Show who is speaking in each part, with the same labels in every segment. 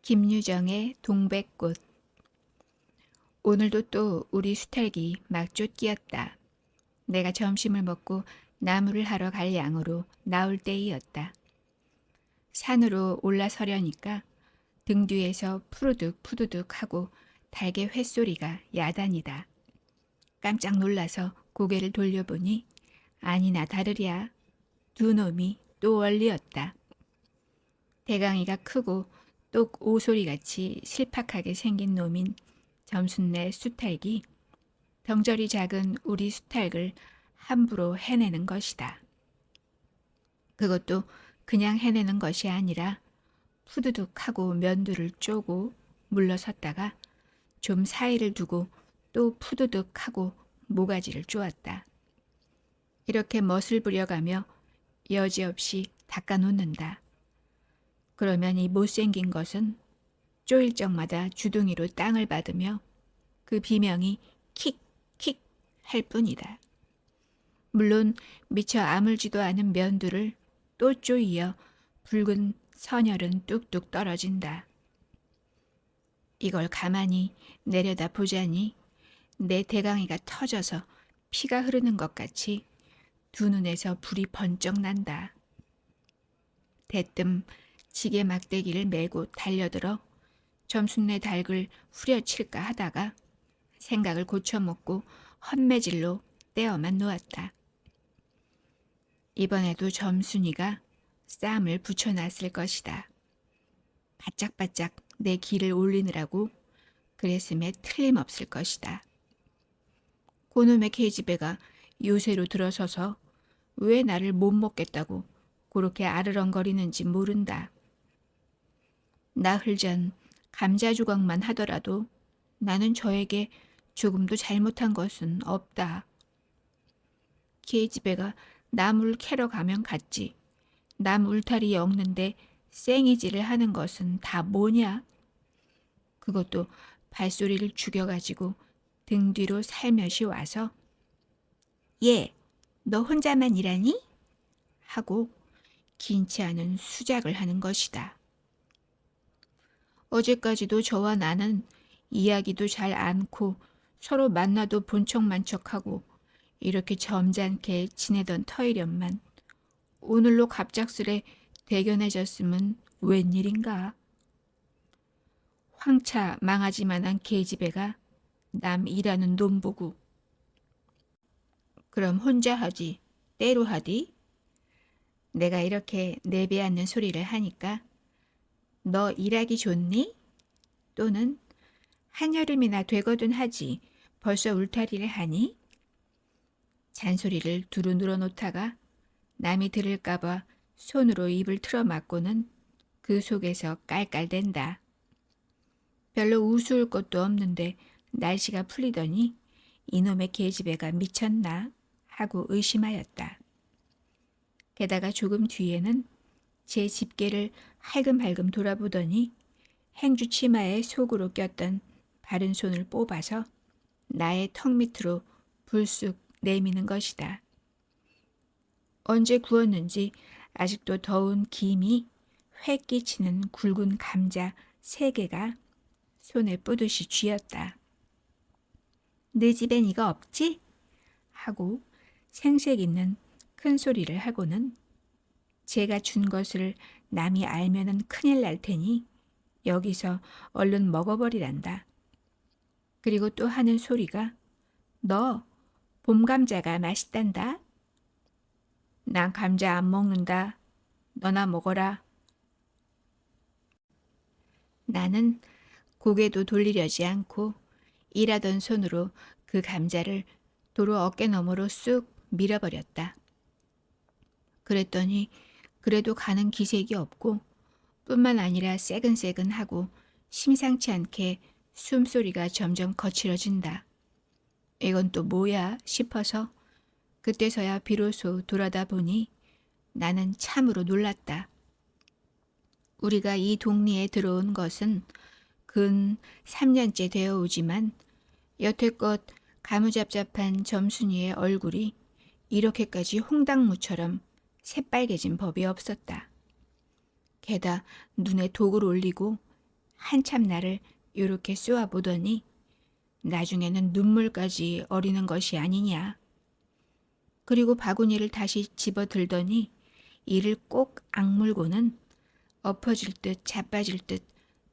Speaker 1: 김유정의 동백꽃. 오늘도 또 우리 수탈기 막 쫓기었다. 내가 점심을 먹고 나무를 하러 갈 양으로 나올 때이었다. 산으로 올라서려니까 등 뒤에서 푸르득 푸드득 하고 달개 횟소리가 야단이다. 깜짝 놀라서 고개를 돌려보니 아니나 다르랴 두 놈이 또 얼리었다. 대강이가 크고 똑 오소리같이 실팍하게 생긴 놈인 점순네 수탈기, 덩저리 작은 우리 수탈을 함부로 해내는 것이다. 그것도 그냥 해내는 것이 아니라 푸드득하고 면두를 쪼고 물러섰다가 좀 사이를 두고 또 푸드득하고 모가지를 쪼았다. 이렇게 멋을 부려가며 여지없이 닦아놓는다. 그러면 이 못생긴 것은 쪼일 적마다 주둥이로 땅을 받으며 그 비명이 킥킥 할 뿐이다. 물론 미처 아물지도 않은 면두를 또 쪼이어 붉은 선혈은 뚝뚝 떨어진다. 이걸 가만히 내려다 보자니 내 대강이가 터져서 피가 흐르는 것 같이 두 눈에서 불이 번쩍 난다. 대뜸 지게 막대기를 메고 달려들어 점순네 닭을 후려칠까 하다가 생각을 고쳐먹고 헛매질로 떼어만 놓았다. 이번에도 점순이가 쌈을 붙여놨을 것이다. 바짝바짝 내 기를 올리느라고 그랬음에 틀림없을 것이다. 고놈의 계집애가 요새로 들어서서 왜 나를 못 먹겠다고 그렇게 아르렁거리는지 모른다. 나흘 전 감자 조각만 하더라도 나는 저에게 조금도 잘못한 것은 없다. 계집애가 나무를 캐러 가면 갔지. 남 울타리 엮는데 쌩이질을 하는 것은 다 뭐냐? 그것도 발소리를 죽여가지고 등 뒤로 살며시 와서 예, 너 혼자만 일하니? 하고 긴치 않은 수작을 하는 것이다. 어제까지도 저와 나는 이야기도 잘 않고 서로 만나도 본 척만 척하고 이렇게 점잖게 지내던 터이련만 오늘로 갑작스레 대견해졌으면 웬일인가. 황차 망아지만한 계집애가 남 일하는 놈 보고 그럼 혼자 하지 때로 하디? 내가 이렇게 내배앉는 소리를 하니까 너 일하기 좋니? 또는 한여름이나 되거든 하지 벌써 울타리를 하니? 잔소리를 두루 늘어놓다가 남이 들을까봐 손으로 입을 틀어막고는 그 속에서 깔깔댄다. 별로 우스울 것도 없는데 날씨가 풀리더니 이놈의 계집애가 미쳤나 하고 의심하였다. 게다가 조금 뒤에는 제 집게를 할금할금 돌아보더니 행주 치마에 속으로 꼈던 바른 손을 뽑아서 나의 턱 밑으로 불쑥 내미는 것이다. 언제 구웠는지 아직도 더운 김이 회 끼치는 굵은 감자 3개가 손에 뿌듯이 쥐었다. 네 집엔 이거 없지? 하고 생색 있는 큰 소리를 하고는 제가 준 것을 남이 알면은 큰일 날 테니 여기서 얼른 먹어버리란다. 그리고 또 하는 소리가 너 봄감자가 맛있단다. 난 감자 안 먹는다. 너나 먹어라. 나는 고개도 돌리려지 않고 일하던 손으로 그 감자를 도로 어깨너머로 쑥 밀어버렸다. 그랬더니 그래도 가는 기색이 없고 뿐만 아니라 새근새근하고 심상치 않게 숨소리가 점점 거칠어진다. 이건 또 뭐야 싶어서 그때서야 비로소 돌아다 보니 나는 참으로 놀랐다. 우리가 이 동리에 들어온 것은 근 3년째 되어 오지만 여태껏 가무잡잡한 점순이의 얼굴이 이렇게까지 홍당무처럼 새빨개진 법이 없었다. 게다 눈에 독을 올리고 한참 나를 요렇게 쏘아보더니 나중에는 눈물까지 어리는 것이 아니냐. 그리고 바구니를 다시 집어들더니 이를 꼭 악물고는 엎어질 듯 자빠질 듯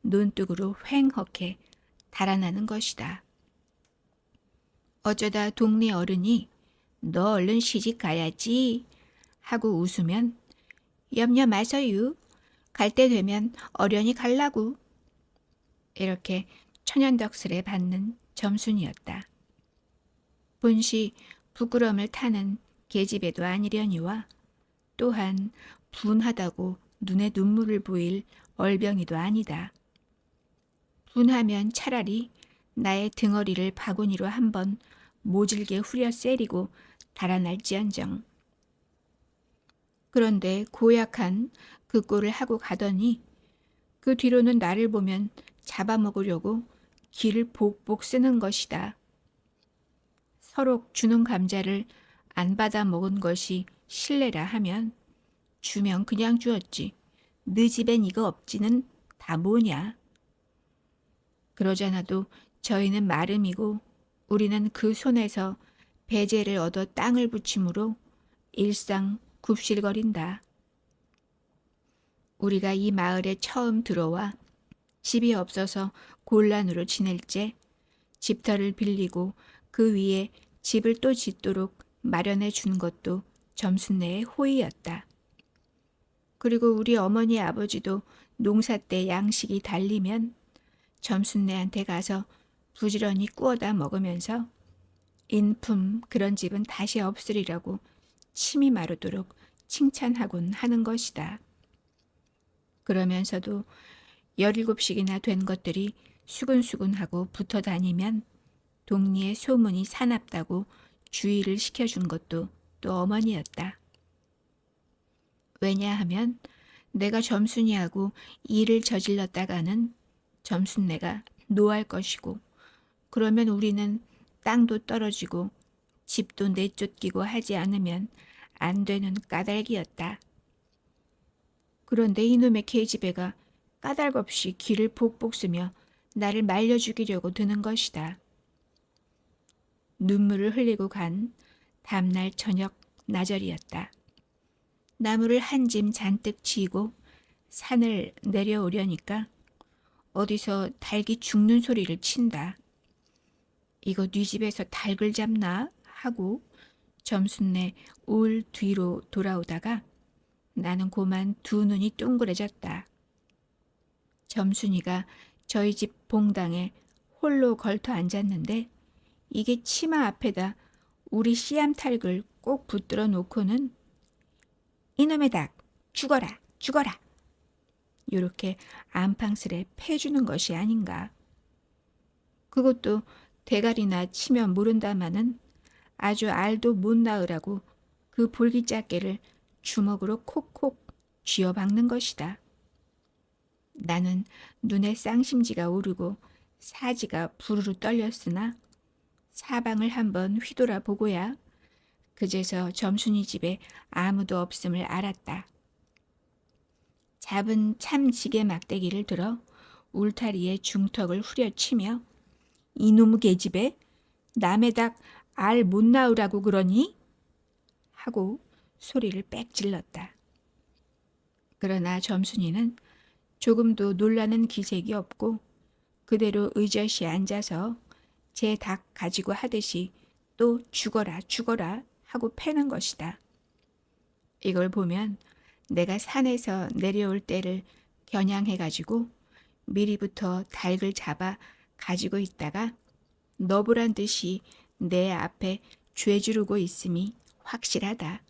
Speaker 1: 논둑으로 휑하게 달아나는 것이다. 어쩌다 동네 어른이 너 얼른 시집 가야지 하고 웃으면 염려 마서유. 갈 때 되면 어련히 갈라고. 이렇게 천연덕스레 받는 점순이었다. 분시 부끄럼을 타는 계집애도 아니려니와 또한 분하다고 눈에 눈물을 보일 얼병이도 아니다. 분하면 차라리 나의 등허리를 바구니로 한번 모질게 후려 세리고 달아날지언정. 그런데 고약한 그 꼴을 하고 가더니 그 뒤로는 나를 보면 잡아먹으려고 기를 복복 쓰는 것이다. 서로 주는 감자를 안 받아 먹은 것이 실례라 하면 주면 그냥 주었지. 네 집엔 이거 없지는 다 뭐냐. 그러잖아도 저희는 마름이고 우리는 그 손에서 배제를 얻어 땅을 붙임으로 일상 굽실거린다. 우리가 이 마을에 처음 들어와 집이 없어서 곤란으로 지낼 때 집터를 빌리고 그 위에 집을 또 짓도록 마련해 준 것도 점순네의 호의였다. 그리고 우리 어머니 아버지도 농사 때 양식이 달리면 점순네한테 가서 부지런히 구워다 먹으면서 인품 그런 집은 다시 없으리라고 침이 마르도록 칭찬하곤 하는 것이다. 그러면서도 17씩이나 된 것들이 수근수근하고 붙어 다니면 동리에 소문이 사납다고 주의를 시켜준 것도 또 어머니였다. 왜냐하면 내가 점순이하고 일을 저질렀다가는 점순내가 노할 것이고 그러면 우리는 땅도 떨어지고 집도 내쫓기고 하지 않으면 안 되는 까닭이었다. 그런데 이놈의 계집애가 까닭 없이 기를 복복 쓰며 나를 말려 죽이려고 드는 것이다. 눈물을 흘리고 간 다음날 저녁 나절이었다. 나무를 한 짐 잔뜩 지고 산을 내려오려니까 어디서 닭이 죽는 소리를 친다. 이거 네 집에서 닭을 잡나? 하고 점순내 울 뒤로 돌아오다가 나는 고만 두 눈이 둥그레졌다. 점순이가 저희 집 봉당에 홀로 걸터 앉았는데 이게 치마 앞에다 우리 씨암탉을 꼭 붙들어 놓고는 이놈의 닭 죽어라 죽어라 요렇게 안팡스레 패주는 것이 아닌가. 그것도 대가리나 치면 모른다마는 아주 알도 못 낳으라고 그 볼기짝개를 주먹으로 콕콕 쥐어박는 것이다. 나는 눈에 쌍심지가 오르고 사지가 부르르 떨렸으나 사방을 한번 휘돌아 보고야 그제서 점순이 집에 아무도 없음을 알았다. 잡은 참지게 막대기를 들어 울타리에 중턱을 후려치며 이놈의 계집애 남의 닭 알 못 낳으라고 그러니? 하고 소리를 빽 질렀다. 그러나 점순이는 조금도 놀라는 기색이 없고 그대로 의젓이 앉아서 제 닭 가지고 하듯이 또 죽어라 죽어라 하고 패는 것이다. 이걸 보면 내가 산에서 내려올 때를 겨냥해가지고 미리부터 닭을 잡아 가지고 있다가 너부란 듯이 내 앞에 죄지르고 있음이 확실하다.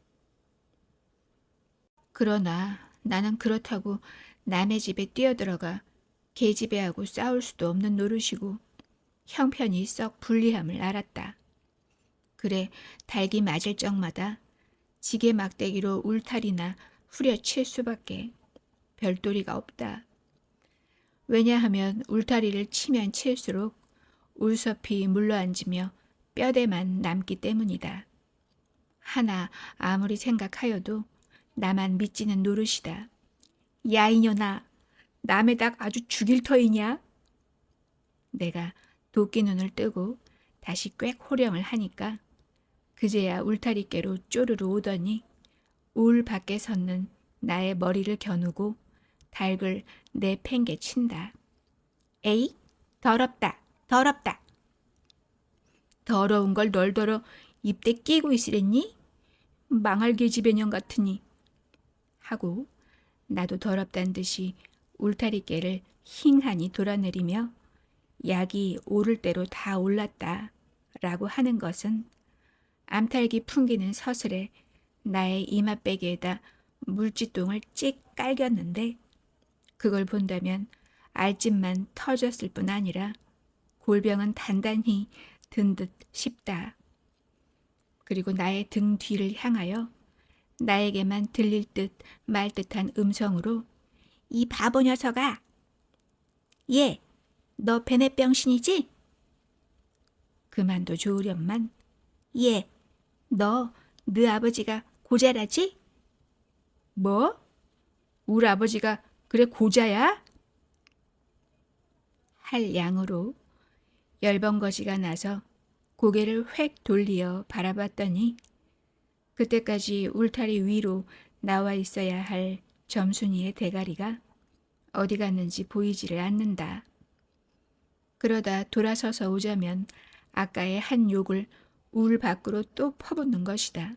Speaker 1: 그러나 나는 그렇다고 남의 집에 뛰어들어가 계집애하고 싸울 수도 없는 노릇이고 형편이 썩 불리함을 알았다. 그래 닭이 맞을 적마다 지게 막대기로 울타리나 후려칠 수밖에 별도리가 없다. 왜냐하면 울타리를 치면 칠수록 울섭이 물러앉으며 뼈대만 남기 때문이다. 하나 아무리 생각하여도 나만 믿지는 노릇이다. 야 이년아, 남의 닭 아주 죽일 터이냐? 내가 도끼 눈을 뜨고 다시 꽥 호령을 하니까 그제야 울타리께로 쪼르르 오더니 울 밖에 섰는 나의 머리를 겨누고 닭을 내 팽개 친다. 에이, 더럽다, 더럽다. 더러운 걸 널더러 입대 끼고 있으랬니? 망할 계집애년 같으니. 하고 나도 더럽단 듯이 울타리깨를 힝하니 돌아내리며 약이 오를 대로 다 올랐다 라고 하는 것은 암탉이 풍기는 서슬에 나의 이마빼기에다 물지똥을 찍 깔겼는데 그걸 본다면 알집만 터졌을 뿐 아니라 골병은 단단히 든 듯 싶다. 그리고 나의 등 뒤를 향하여 나에게만 들릴 듯 말 듯한 음성으로 이 바보 녀석아! 예, 너 베네병신이지? 그만도 좋으련만 예, 너 아버지가 고자라지? 뭐? 우리 아버지가 그래 고자야? 할 양으로 열번거지가 나서 고개를 획 돌리어 바라봤더니 그때까지 울타리 위로 나와 있어야 할 점순이의 대가리가 어디 갔는지 보이지를 않는다. 그러다 돌아서서 오자면 아까의 한 욕을 울 밖으로 또 퍼붓는 것이다.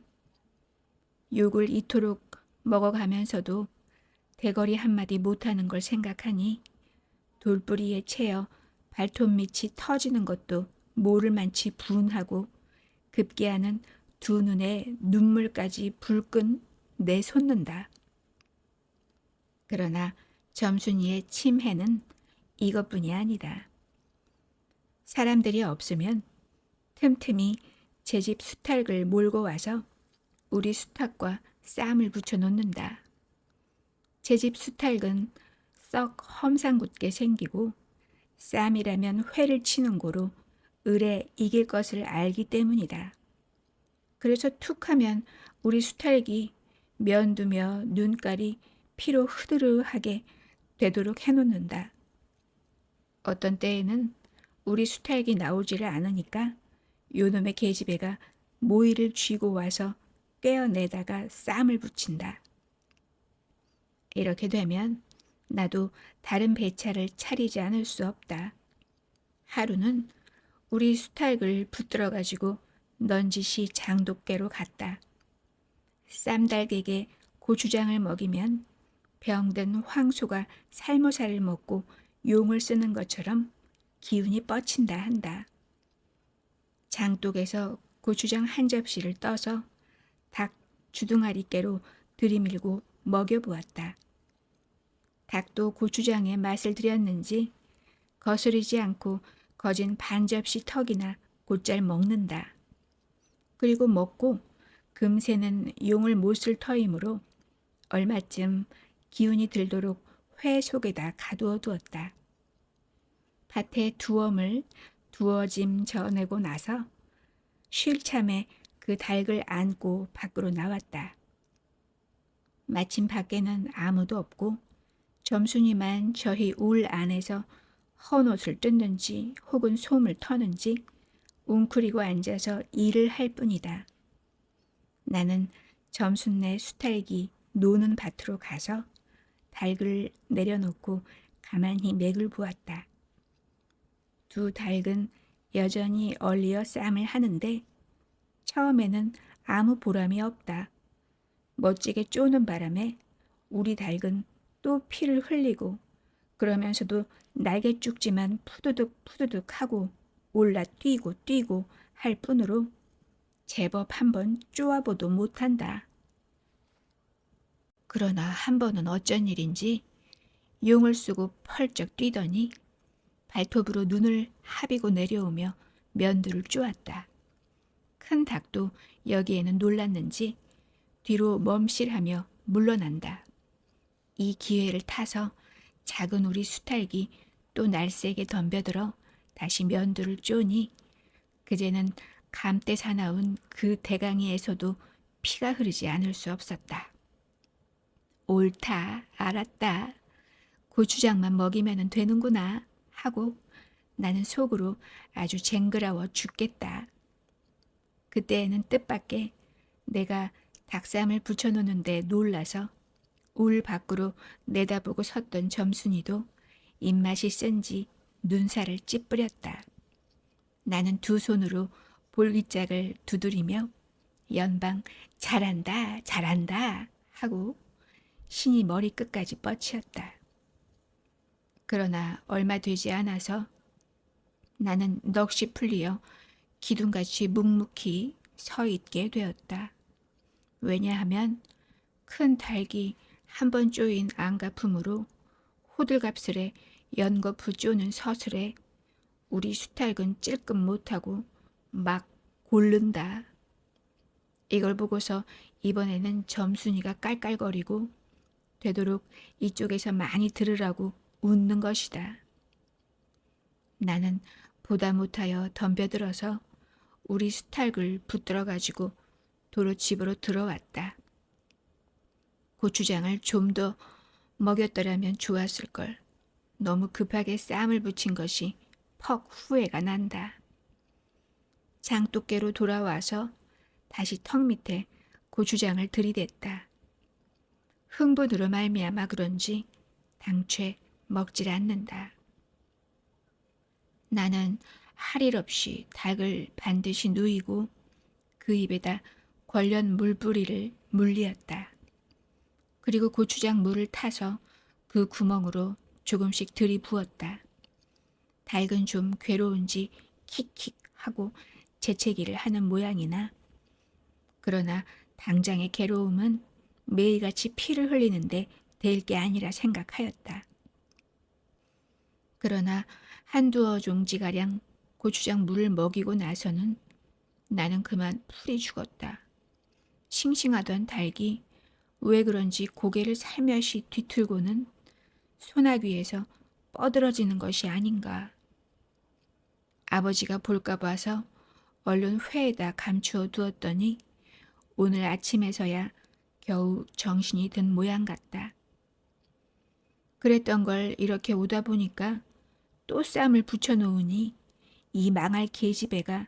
Speaker 1: 욕을 이토록 먹어가면서도 대거리 한마디 못하는 걸 생각하니 돌뿌리에 채여 발톱 밑이 터지는 것도 모를 만치 분하고 급기야는 두 눈에 눈물까지 불끈 내솟는다. 그러나 점순이의 침해는 이것뿐이 아니다. 사람들이 없으면 틈틈이 제 집 수탉을 몰고 와서 우리 수탉과 쌈을 붙여 놓는다. 제 집 수탉은 썩 험상궂게 생기고 쌈이라면 회를 치는 고로 을에 이길 것을 알기 때문이다. 그래서 툭 하면 우리 수탉이 면두며 눈깔이 피로 흐드르하게 되도록 해놓는다. 어떤 때에는 우리 수탉이 나오지를 않으니까 요놈의 계집애가 모이를 쥐고 와서 꿰어내다가 쌈을 붙인다. 이렇게 되면 나도 다른 배차를 차리지 않을 수 없다. 하루는 우리 수탉을 붙들어 가지고 넌지시 장독계로 갔다. 쌈달객에 고추장을 먹이면 병든 황소가 살모사를 먹고 용을 쓰는 것처럼 기운이 뻗친다 한다. 장독에서 고추장 한 접시를 떠서 닭 주둥아리께로 들이밀고 먹여보았다. 닭도 고추장에 맛을 들였는지 거스르지 않고 거진 반 접시 턱이나 곧잘 먹는다. 그리고 먹고 금새는 용을 못 쓸 터이므로 얼마쯤 기운이 들도록 회 속에다 가두어 두었다. 밭에 두엄을 두어짐 져내고 나서 쉴 참에 그 닭을 안고 밖으로 나왔다. 마침 밖에는 아무도 없고 점순이만 저희 울 안에서 헌옷을 뜯는지 혹은 솜을 터는지 웅크리고 앉아서 일을 할 뿐이다. 나는 점순네 수탉이 노는 밭으로 가서 닭을 내려놓고 가만히 맥을 부었다. 두 닭은 여전히 얼리어 쌈을 하는데 처음에는 아무 보람이 없다. 멋지게 쪼는 바람에 우리 닭은 또 피를 흘리고 그러면서도 날개 쭉지만 푸드득 푸드득 하고 올라 뛰고 뛰고 할 뿐으로 제법 한번 쪼아보도 못한다. 그러나 한 번은 어쩐 일인지 용을 쓰고 펄쩍 뛰더니 발톱으로 눈을 하비고 내려오며 면두를 쪼았다. 큰 닭도 여기에는 놀랐는지 뒤로 멈실하며 물러난다. 이 기회를 타서 작은 우리 수탉이 또 날쌔게 덤벼들어 다시 면두를 쪼니 그제는 감때 사나운 그 대강이에서도 피가 흐르지 않을 수 없었다. 옳다, 알았다. 고추장만 먹이면 되는구나 하고 나는 속으로 아주 쟁그라워 죽겠다. 그때에는 뜻밖의 내가 닭쌈을 부쳐놓는데 놀라서 울 밖으로 내다보고 섰던 점순이도 입맛이 센지 눈살을 찌푸렸다. 나는 두 손으로 볼기짝을 두드리며 연방 잘한다 잘한다 하고 신이 머리끝까지 뻗치었다. 그러나 얼마 되지 않아서 나는 넋이 풀리어 기둥같이 묵묵히 서 있게 되었다. 왜냐하면 큰 닭이 한 번 쪼인 안가품으로 호들갑스레 연거푸 쪼는 서슬에 우리 수탉은 찔끔 못하고 막 골른다. 이걸 보고서 이번에는 점순이가 깔깔거리고 되도록 이쪽에서 많이 들으라고 웃는 것이다. 나는 보다 못하여 덤벼들어서 우리 수탉을 붙들어 가지고 도로 집으로 들어왔다. 고추장을 좀 더 먹였더라면 좋았을 걸. 너무 급하게 쌈을 붙인 것이 퍽 후회가 난다. 장독깨로 돌아와서 다시 턱 밑에 고추장을 들이댔다. 흥분으로 말미암아 그런지 당최 먹질 않는다. 나는 할 일 없이 닭을 반드시 누이고 그 입에다 관련 물뿌리를 물리었다. 그리고 고추장 물을 타서 그 구멍으로 조금씩 들이부었다. 닭은 좀 괴로운지 킥킥 하고 재채기를 하는 모양이나 그러나 당장의 괴로움은 매일같이 피를 흘리는데 될 게 아니라 생각하였다. 그러나 한두어 종지가량 고추장 물을 먹이고 나서는 나는 그만 풀이 죽었다. 싱싱하던 닭이 왜 그런지 고개를 살며시 뒤틀고는 소나귀에서 뻗어지는 것이 아닌가. 아버지가 볼까 봐서 얼른 회에다 감추어 두었더니 오늘 아침에서야 겨우 정신이 든 모양 같다. 그랬던 걸 이렇게 오다 보니까 또 쌈을 붙여놓으니 이 망할 계집애가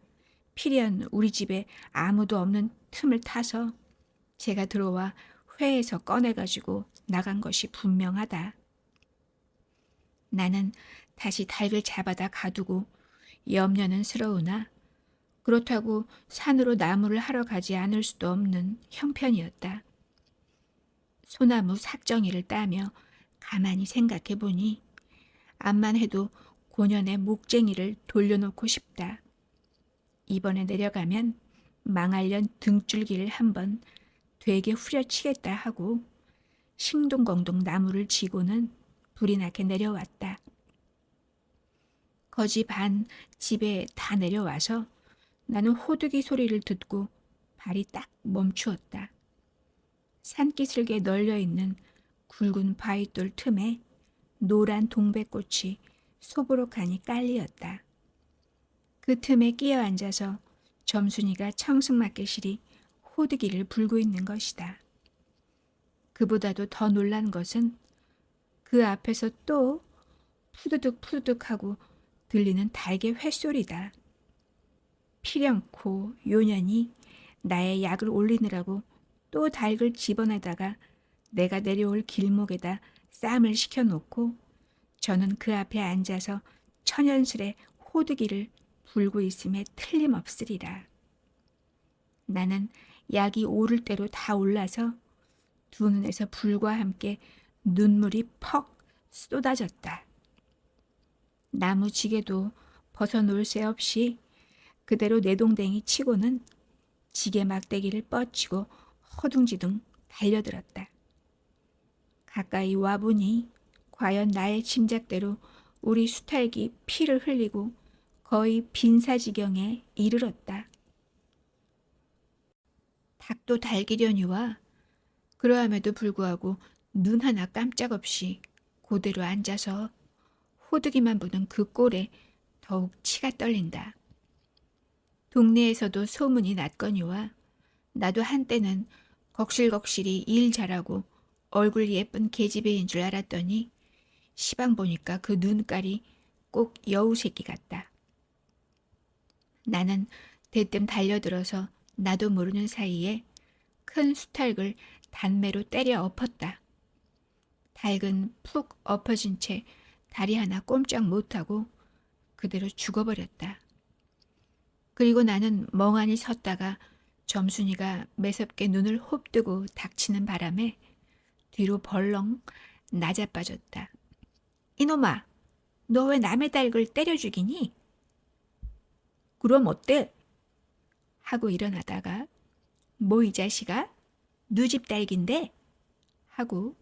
Speaker 1: 필연 우리 집에 아무도 없는 틈을 타서 제가 들어와 회에서 꺼내가지고 나간 것이 분명하다. 나는 다시 닭을 잡아다 가두고 염려는 스러우나 그렇다고 산으로 나무를 하러 가지 않을 수도 없는 형편이었다. 소나무 삭정이를 따며 가만히 생각해 보니 암만 해도 고년의 목쟁이를 돌려놓고 싶다. 이번에 내려가면 망할년 등줄기를 한번 되게 후려치겠다 하고 싱둥벙둥 나무를 지고는 불이 나게 내려왔다. 거지 반 집에 다 내려와서 나는 호두기 소리를 듣고 발이 딱 멈추었다. 산기슭에 널려있는 굵은 바위돌 틈에 노란 동백꽃이 소보록하니 깔리었다. 그 틈에 끼어 앉아서 점순이가 청승맞게실이 호두기를 불고 있는 것이다. 그보다도 더 놀란 것은 그 앞에서 또 푸드득 푸드득 하고 들리는 닭의 횟소리다. 필연코 요년이 나의 약을 올리느라고 또 닭을 집어내다가 내가 내려올 길목에다 쌈을 시켜놓고 저는 그 앞에 앉아서 천연스레 호두기를 불고 있음에 틀림없으리라. 나는 약이 오를 대로 다 올라서 두 눈에서 불과 함께 눈물이 퍽 쏟아졌다. 나무 지게도 벗어놓을 새 없이 그대로 내동댕이 치고는 지게 막대기를 뻗치고 허둥지둥 달려들었다. 가까이 와보니 과연 나의 짐작대로 우리 수탉이 피를 흘리고 거의 빈사지경에 이르렀다. 닭도 달기려니와 그러함에도 불구하고 눈 하나 깜짝없이 그대로 앉아서 호두기만 부는 그 꼴에 더욱 치가 떨린다. 동네에서도 소문이 났거니와 나도 한때는 걱실걱실이 일 잘하고 얼굴 예쁜 계집애인 줄 알았더니 시방 보니까 그 눈깔이 꼭 여우 새끼 같다. 나는 대뜸 달려들어서 나도 모르는 사이에 큰 수탉을 단매로 때려 엎었다. 닭은 푹 엎어진 채 다리 하나 꼼짝 못하고 그대로 죽어버렸다. 그리고 나는 멍하니 섰다가 점순이가 매섭게 눈을 홉뜨고 닥치는 바람에 뒤로 벌렁 낮아빠졌다. 이놈아, 너 왜 남의 닭을 때려 죽이니? 그럼 어때? 하고 일어나다가 뭐 이 자식아? 누집 닭인데? 하고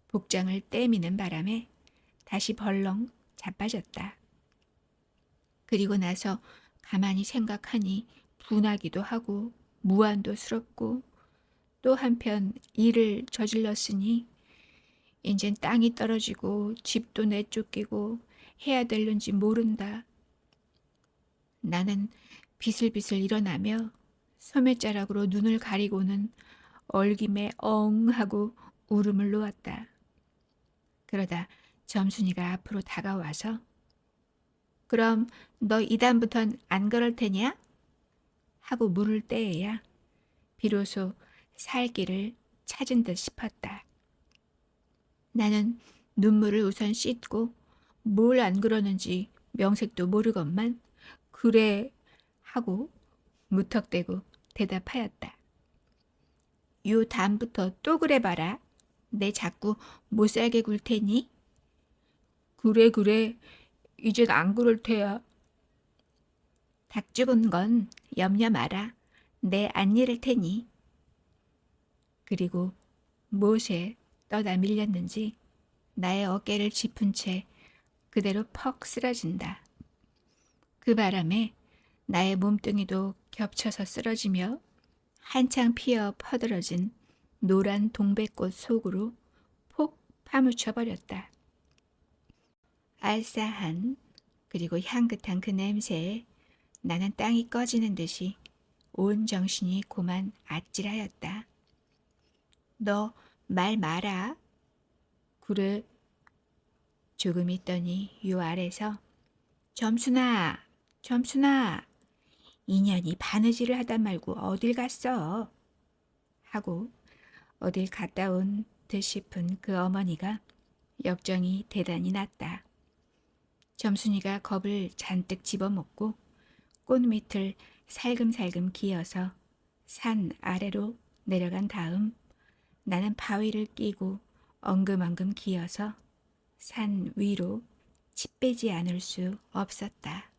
Speaker 1: 복장을 떼미는 바람에 다시 벌렁 자빠졌다. 그리고 나서 가만히 생각하니 분하기도 하고 무안도스럽고 또 한편 일을 저질렀으니 이젠 땅이 떨어지고 집도 내쫓기고 해야 될는지 모른다. 나는 비슬비슬 일어나며 소매자락으로 눈을 가리고는 얼김에 엉 하고 울음을 놓았다. 그러다 점순이가 앞으로 다가와서 그럼 너 이다음부턴 안 그럴 테냐? 하고 물을 때에야 비로소 살 길을 찾은 듯 싶었다. 나는 눈물을 우선 씻고 뭘 안 그러는지 명색도 모르건만 그래 하고 무턱대고 대답하였다. 요 다음부터 또 그래 봐라. 내 자꾸 못 살게 굴 테니? 그래 그래. 이젠 안 그럴 테야. 닭 죽은 건 염려 마라. 내 안 잃을 테니. 그리고 못에 떠다 밀렸는지 나의 어깨를 짚은 채 그대로 퍽 쓰러진다. 그 바람에 나의 몸뚱이도 겹쳐서 쓰러지며 한창 피어 퍼들어진 노란 동백꽃 속으로 폭 파묻혀 버렸다. 알싸한 그리고 향긋한 그 냄새에 나는 땅이 꺼지는 듯이 온 정신이 고만 아찔하였다. 너 말 마라. 그래. 조금 있더니 요 아래서 점순아, 점순아, 인연이 바느질을 하다 말고 어딜 갔어? 하고 어딜 갔다 온 듯 싶은 그 어머니가 역정이 대단히 났다. 점순이가 겁을 잔뜩 집어먹고 꽃밑을 살금살금 기어서 산 아래로 내려간 다음 나는 바위를 끼고 엉금엉금 기어서 산 위로 치 빼지 않을 수 없었다.